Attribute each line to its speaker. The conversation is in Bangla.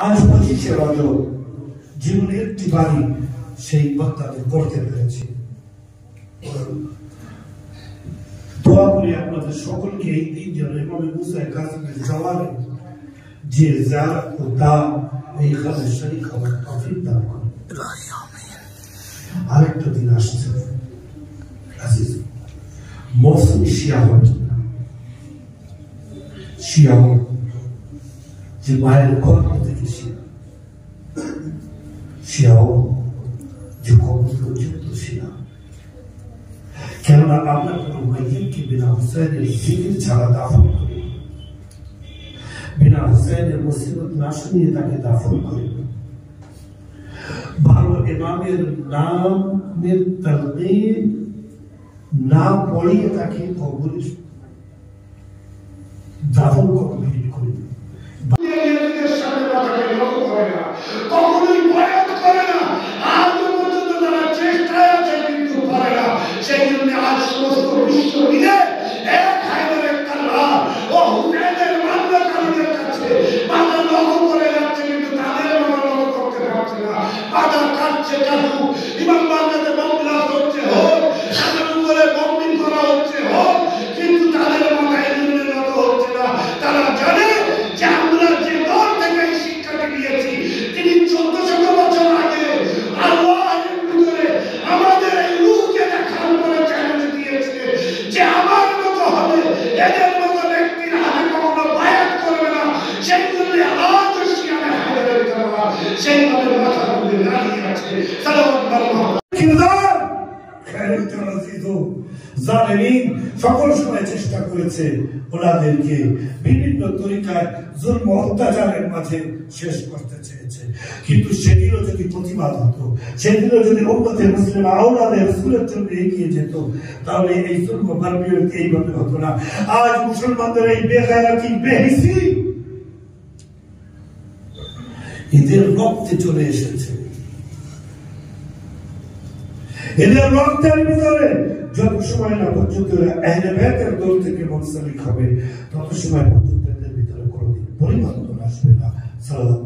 Speaker 1: আজ 25শে রজব জীবনে একটি বাড়ি সেই বক্তাদের করতে পেরেছি। দোয়া করি আপনাদের সকলকে এই 3 জন ইমামে মুসা কাসিমের জওয়ারে যে জিয়ারত ও দান এই খাদের শরীক হওয়ার তৌফিক দান করুন। আরেকটা দিন আসছে আজিজ, মৌসুমি শিয়াহত, শিয়াহত যে মায়ের গর্ভ থেকে শিয়াহত যে কবর পর্যন্ত শিয়া। কেননা আমরা কোনো মাইয়িতকে বিনা হুসাইনের জিকির ছাড়া দাফন করি, বিনা হুসাইনের মুসিবত না শুনিয়ে তাকে দাফন করি। ভালো ইমামের নামের তালকিন না পড়িয়ে তাকে কবরে দাফন কমপ্লিট করি।
Speaker 2: কখনোই বয়াত করে না, আজ পর্যন্ত তারা চেষ্টায় আছে কিন্তু পারে না। সেই জন্য আজ সমস্ত বিশ্ব মিলে এক হায়দারের কাল্লা ও হুসাইনের মান্যকারীদের কাছে বাধা লক্ষ্য করে যাচ্ছে, কিন্তু তাদের বাধা লক্ষ্য করতে পারছে না। বাধা কাটছে কাটু, ইমাম বাংলাতে বমব্লাস্ট হচ্ছে হোক, সাধারণ উপরে বম্বিং করা হচ্ছে হোক, কিন্তু তাদের মাথায় নির্ণয় হচ্ছে না। তারা জানে যে আমরা যে দল থেকে এই শিক্ষাটি নিয়েছি, তিনি 1400 বছর আগে আল্লাহর ভিতরে আমাদের এই রূহকে দেখার পরে চ্যালেঞ্জ দিয়েছিলেন যে আমার মতো হবে, এদের মতো ব্যক্তির হাতে কখনো বায়াত করবে না। সেই জন্য আজ শিয়ানে হায়দারের কারণে সেইভাবে মাথা তুলে দাঁড়িয়ে আছে।
Speaker 1: সকল সময় চেষ্টা করেছে ওনাদেরকে বিভিন্ন তরিকায় জুলম অত্যাচারের মাঝে শেষ করতে চেয়েছে, কিন্তু সেদিনও যদি প্রতিবাদ হতো, সেদিনও যদি উম্মতে মুসলিম আওলাদে রাসূলের জন্য এগিয়ে যেত, তাহলে এই জুলম বারবিয়ত এইভাবে হতো না। আজ মুসলমানদের এই বেগায়রাতি বেহিসি এদের রক্তে চলে এসেছে। এদের রক্তের ভিতরে যত সময় না পর্যন্ত আহলে বাইতের দল থেকে মুনসালিক হবে, তত সময় পর্যন্ত এদের ভিতরে কোনোদিন পরিবর্তন আসবে না। সালাত